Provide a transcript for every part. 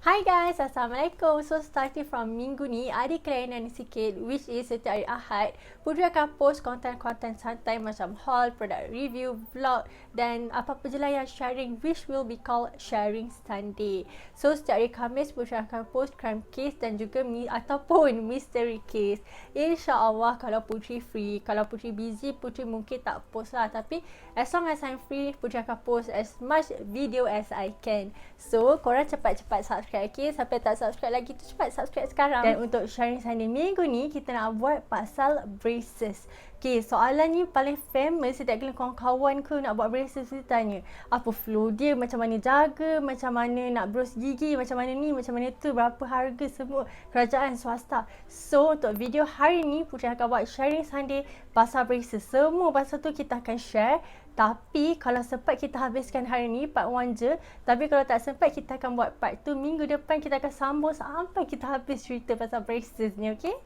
Hi guys, Assalamualaikum. So starting from minggu ni, ada kelainan sikit which is setiap hari Ahad, Putri akan post konten-konten santai macam haul, product review, vlog dan apa-apa je lah yang sharing which will be called Sharing Sunday. So setiap hari Khamis, Putri akan post crime case dan juga ataupun mystery case. InsyaAllah kalau Putri free, kalau Putri busy, Putri mungkin tak post lah. Tapi as long as I'm free, Putri akan post as much video as I can. So korang cepat-cepat subscribe. Okay, sampai tak subscribe lagi tu cepat subscribe sekarang. Dan untuk Sharing Sunday minggu ni, kita nak buat pasal braces. Okay, soalan ni paling famous setiap kali kawan-kawan ke nak buat braces, dia tanya apa flow dia, macam mana jaga, macam mana nak bros gigi, macam mana ni, macam mana tu, berapa harga, semua kerajaan swasta. So untuk video hari ni, Putri akan buat Sharing Sunday pasal braces. Semua pasal tu kita akan share. Tapi kalau sempat kita habiskan hari ni part 1 je. Tapi kalau tak sempat kita akan buat part 2 minggu depan. Kita akan sambung sampai kita habis cerita pasal braces ni, okay?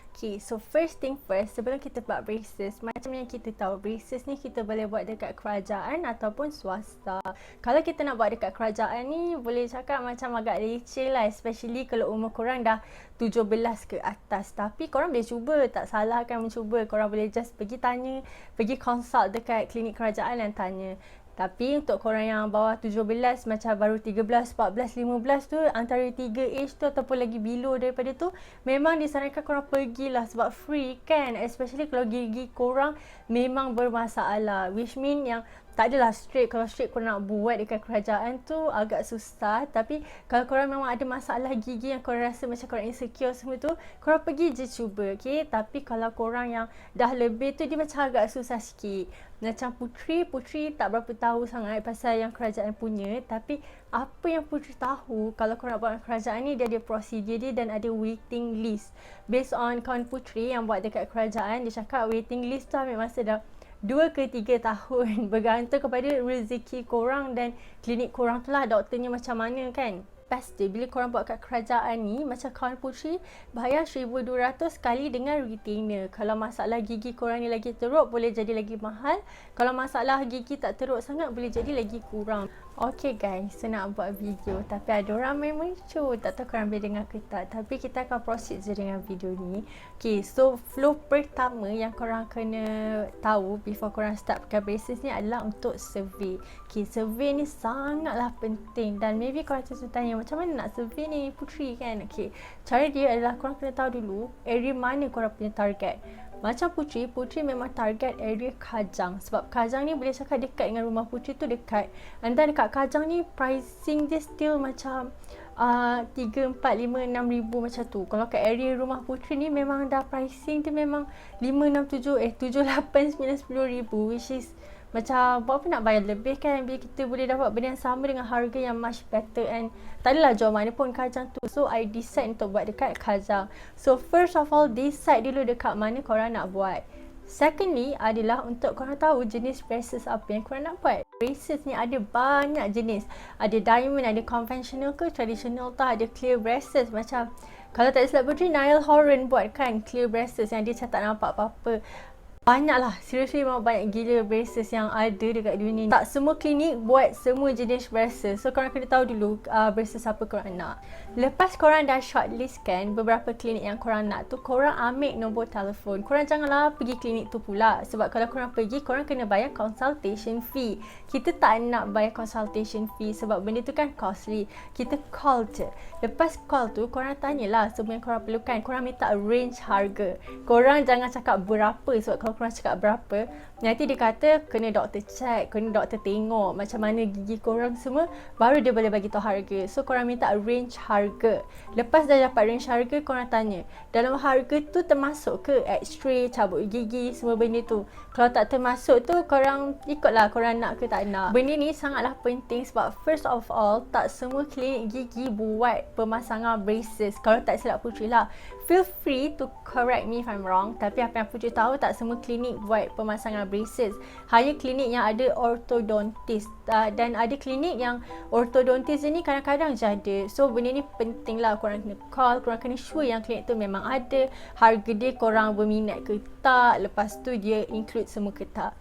Okay, so first thing first, sebelum kita buat braces, macam yang kita tahu, braces ni kita boleh buat dekat kerajaan ataupun swasta. Kalau kita nak buat dekat kerajaan ni, boleh cakap macam agak leceh lah, especially kalau umur korang dah 17 ke atas. Tapi korang boleh cuba, tak salah kan mencuba. Korang boleh just pergi tanya, pergi consult dekat klinik kerajaan dan tanya. Tapi untuk korang yang bawah 17, macam baru 13, 14, 15 tu, antara 3 age tu ataupun lagi below daripada tu, memang disarankan korang pergilah sebab free kan. Especially kalau gigi korang memang bermasalah. Which mean yang tak adalah straight. Kalau straight korang nak buat dekat kerajaan tu agak susah. Tapi kalau korang memang ada masalah gigi yang korang rasa macam korang insecure semua tu, korang pergi je cuba, okay? Tapi kalau korang yang dah lebih tu, dia macam agak susah sikit. Macam Putri tak berapa tahu sangat pasal yang kerajaan punya. Tapi apa yang Putri tahu, kalau korang nak buat kerajaan ni, dia ada prosedur dia dan ada waiting list. Based on kawan Putri yang buat dekat kerajaan, dia cakap waiting list tu ambil masa dah 2 ke 3 tahun. Bergantung kepada rezeki korang dan klinik korang tu lah, doktornya macam mana kan. Pasti bila korang buat kat kerajaan ni, macam kawan Putri bayar 1,200 sekali dengan retainer. Kalau masalah gigi korang ni lagi teruk, boleh jadi lagi mahal. Kalau masalah gigi tak teruk sangat, boleh jadi lagi kurang. Okay guys, saya nak buat video tapi ada orang main mencu. Tak tahu korang boleh dengar ke tak, tapi kita akan proceed je dengan video ni. Okay, so flow pertama yang korang kena tahu before korang start pakai braces ni adalah untuk survey. Okay, survey ni sangatlah penting dan maybe korang tanya macam mana nak survey ni Putri kan. Okay, cara dia adalah korang kena tahu dulu area mana korang punya target. Macam Putri memang target area Kajang. Sebab Kajang ni boleh cakap dekat dengan rumah Putri tu dekat. And then dekat Kajang ni pricing dia still macam 3, 4, 5, 6 ribu macam tu. Kalau kat area rumah Putri ni memang dah pricing dia memang 5, 6, 7, 8, 9, 10 ribu. Which is macam buat apa nak bayar lebih kan, bila kita boleh dapat benda yang sama dengan harga yang much better. And tak adalah jual mana pun Kajang tu. So I decide untuk buat dekat Kajang. So first of all, decide dulu dekat mana korang nak buat. Secondly adalah untuk korang tahu jenis braces apa yang korang nak buat. Braces ni ada banyak jenis. Ada diamond, ada conventional ke traditional tu, ada clear braces. Macam kalau tak silap Putri, Niall Horan buat kan clear braces yang dia macam tak nampak apa-apa. Banyak lah, seriously memang banyak gila braces yang ada dekat dunia ni. Tak semua klinik buat semua jenis braces. So korang kena tahu dulu braces apa korang nak. Lepas korang dah shortlist kan beberapa klinik yang korang nak tu, korang ambil nombor telefon. Korang janganlah pergi klinik tu pula. Sebab kalau korang pergi, korang kena bayar consultation fee. Kita tak nak bayar consultation fee sebab benda tu kan costly. Kita call je. Lepas call tu, korang tanyalah semua yang korang perlukan. Korang minta range harga. Korang jangan cakap berapa sebab kalau korang cakap berapa, nanti dia kata kena doktor check, kena doktor tengok macam mana gigi korang semua, baru dia boleh bagi tahu harga. So korang minta range harga. Lepas dah dapat range harga, korang tanya dalam harga tu termasuk ke x-ray, cabut gigi, semua benda tu. Kalau tak termasuk tu, korang ikutlah korang nak ke tak nak. Benda ni sangatlah penting sebab first of all, tak semua klinik gigi buat pemasangan braces. Kalau tak silap Putri lah, feel free to correct me if I'm wrong. Tapi apa yang Putri tahu, tak semua klinik buat pemasangan braces. Hanya klinik yang ada ortodontis. Dan ada klinik yang ortodontis ni kadang-kadang je ada. So benda ni penting lah, korang kena call, korang kena sure yang klinik tu memang ada. Harga dia korang berminat ke tak, lepas tu dia include semua ke tak.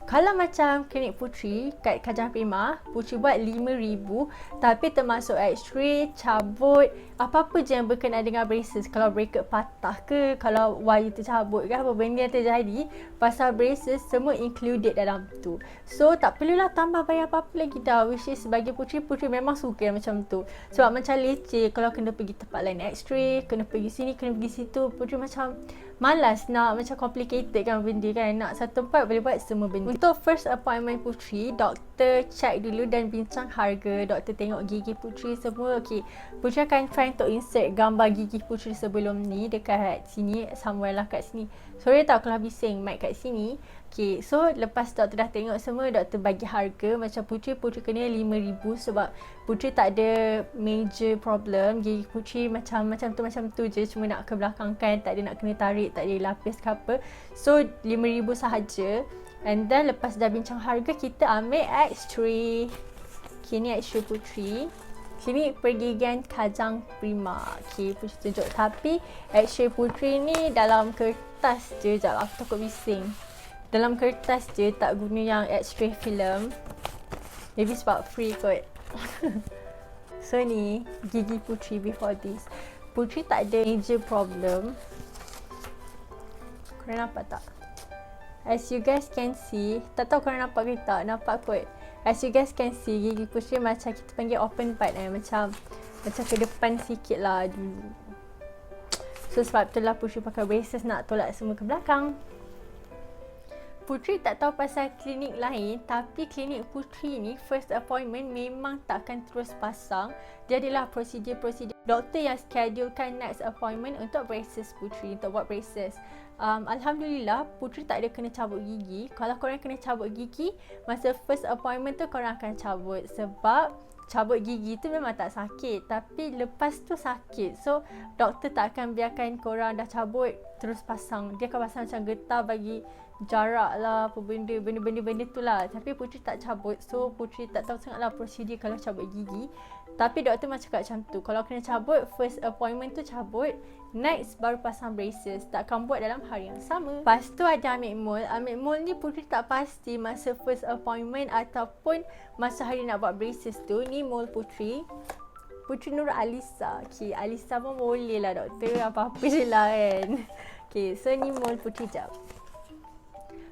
Kalau macam klinik Putri kat Kajang Prima, Putri buat 5,000 tapi termasuk X-ray, cabut, apa-apa je yang berkenaan dengan braces. Kalau bracket patah ke, kalau wire tercabut ke, apa benda yang terjadi pasal braces, semua included dalam tu. So tak perlulah tambah bayar apa-apa lagi dah. Which is bagi Putri memang suka yang macam tu. Sebab macam leceh kalau kena pergi tempat lain X-ray, kena pergi sini, kena pergi situ. Putri macam malas nak macam complicated kan benda kan. Nak satu tempat boleh buat semua benda. Untuk first appointment Putri, doktor check dulu dan bincang harga. Doktor tengok gigi Putri semua. Okay, Putri akan try untuk insert gambar gigi Putri sebelum ni dekat sini, somewhere lah kat sini. Sorry tau kalau bising mic kat sini. Okay, so lepas doktor dah tengok semua, doktor bagi harga. Macam Putri kena 5,000 sebab Putri tak ada major problem. Gigi Putri macam tu je, cuma nak ke belakang kan, tak ada nak kena tarik, tak ada lapis ke apa. So 5,000 sahaja. And then lepas dah bincang harga, kita ambil X-ray. Okay, ni X-ray Putri. Sini pergigian Kajang Prima. Okay, Putri tunjuk. Tapi X-ray Putri ni dalam kertas je. Sekejap, aku takut bising. Dalam kertas je, tak guna yang X-ray film. Maybe sebab free kot. So ni gigi Putri before this. Putri tak ada major problem. Korang nampak tak? As you guys can see, tak tahu korang nampak ke tak? Nampak kot. As you guys can see, gigi Putri macam kita panggil open bite macam ke depan sikit lah dulu. So sebab tu lah Putri pakai braces nak tolak semua ke belakang. Putri tak tahu pasal klinik lain, tapi klinik Putri ni first appointment memang takkan terus pasang. Dia adalah prosedur doktor yang schedulekan next appointment untuk braces Putri, untuk buat braces. Alhamdulillah Putri tak ada kena cabut gigi. Kalau korang kena cabut gigi, masa first appointment tu korang akan cabut. Sebab cabut gigi tu memang tak sakit, tapi lepas tu sakit. So doktor tak akan biarkan korang dah cabut terus pasang. Dia akan pasang macam getah bagi jarak lah, apa benda tu lah. Tapi Putri tak cabut, so Putri tak tahu sangat lah prosedur kalau cabut gigi. Tapi doktor macam cakap macam tu, kalau kena cabut first appointment tu cabut, next baru pasang braces. Takkan buat dalam hari yang sama. Lepas tu ada ambil mole ni Putri tak pasti masa first appointment ataupun masa hari nak buat braces tu. Ni mole Putri Nur Alisa. Okay, Alisa pun boleh lah doktor, apa-apa je lah kan. Okay, so ni mole Putri. Jap,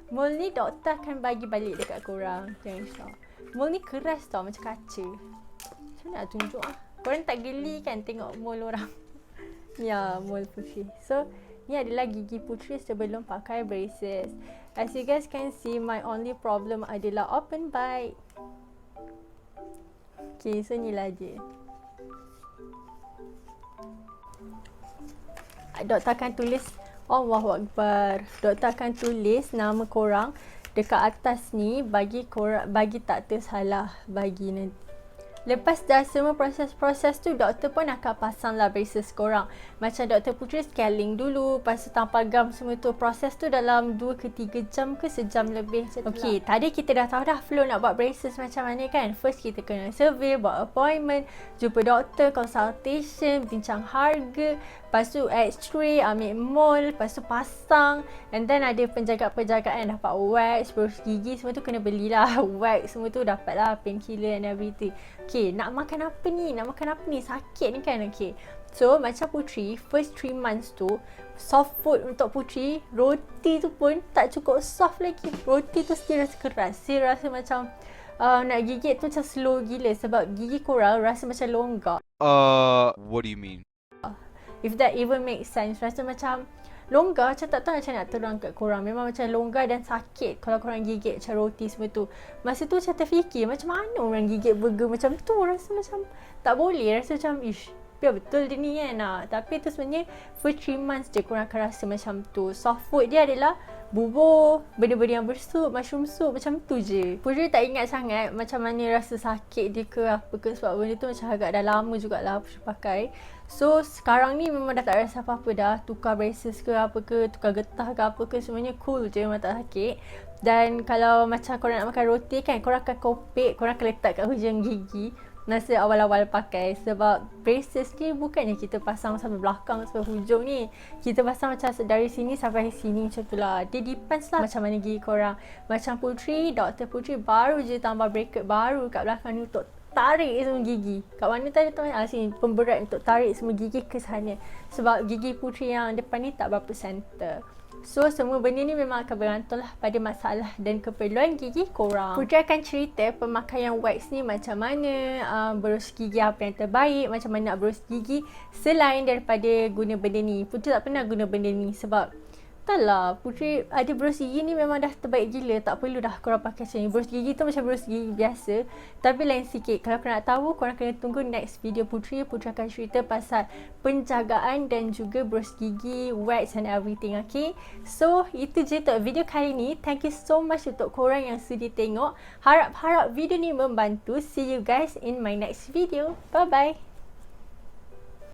mole ni doktor akan bagi balik dekat korang. Jangan risau. Mole ni keras tau, macam kaca. Macam mana nak tunjuk lah. Korang tak geli kan tengok mole orang. Ya, mole Putri. So ni adalah gigi Putri sebelum pakai braces. As you guys can see, my only problem adalah open bite. Okay, so ni lah je. Doktor akan tulis Allahu Akbar. Doktor akan tulis nama korang dekat atas ni bagi tak tersalah bagi nanti. Lepas dah semua proses-proses tu, doktor pun akan pasang lah braces korang. Macam doktor Putri scaling dulu, lepas tu tanpa gam semua tu. Proses tu dalam 2 ke 3 jam ke sejam lebih. Okay, tadi kita dah tahu dah flow nak buat braces macam mana kan. First kita kena survey, buat appointment, jumpa doktor, consultation, bincang harga. Lepas tu X-ray, ambil mole, lepas tu pasang. And then ada penjagaan-penjagaan, dapat wax, brush gigi, semua tu kena belilah. Wax semua tu dapat lah, painkiller and everything. Okay, nak makan apa ni? Sakit ni kan. Okay, so macam Putri, first 3 months tu, soft food untuk Putri, roti tu pun tak cukup soft lagi. Roti tu still rasa keras. Still rasa macam nak gigit tu macam slow gila. Sebab gigi korang rasa macam longgar. What do you mean? If that even makes sense. Rasa macam longgar, macam tak tahu macam nak terang kat korang. Memang macam longgar dan sakit kalau korang gigit macam roti semua tu. Masa tu macam terfikir, macam mana orang gigit burger macam tu. Rasa macam tak boleh. Rasa macam, ish, biar betul dia ni kan. Tapi tu sebenarnya for 3 months je korang akan rasa macam tu. Soft food dia adalah bubur, benda-benda yang bersup, mushroom soup, macam tu je. Putri tak ingat sangat macam mana rasa sakit dia ke apa ke. Sebab benda tu macam agak dah lama jugalah Putri pakai. So sekarang ni memang dah tak rasa apa-apa dah. Tukar braces ke apa ke, tukar getah ke apa ke, semuanya cool je, memang tak sakit. Dan kalau macam korang nak makan roti kan, korang akan kopek, korang akan letak kat hujung gigi. masa awal-awal pakai. Sebab braces ni bukannya kita pasang sampai belakang, sampai hujung ni. Kita pasang macam dari sini sampai sini macam tu lah. Dia depends lah macam mana gigi korang. Macam Putri, Dr. Putri baru je tambah bracket baru kat belakang ni untuk tarik semua gigi. Kat mana tadi tu? Sini pemberat untuk tarik semua gigi ke sana. Sebab gigi Putri yang depan ni tak berapa center. So semua benda ni memang akan bergantung lah pada masalah dan keperluan gigi korang. Putri akan cerita pemakaian wax ni macam mana, berus gigi apa yang terbaik, macam mana nak berus gigi selain daripada guna benda ni. Putri tak pernah guna benda ni sebab taklah, Putri ada berus gigi ni memang dah terbaik gila. Tak perlu dah korang pakai macam ni. Berus gigi tu macam berus gigi biasa, tapi lain sikit. Kalau korang nak tahu, korang kena tunggu next video Putri. Putri akan cerita pasal penjagaan dan juga berus gigi, wax and everything, okay? So, itu je untuk video kali ni. Thank you so much untuk korang yang sudi tengok. Harap-harap video ni membantu. See you guys in my next video. Bye-bye.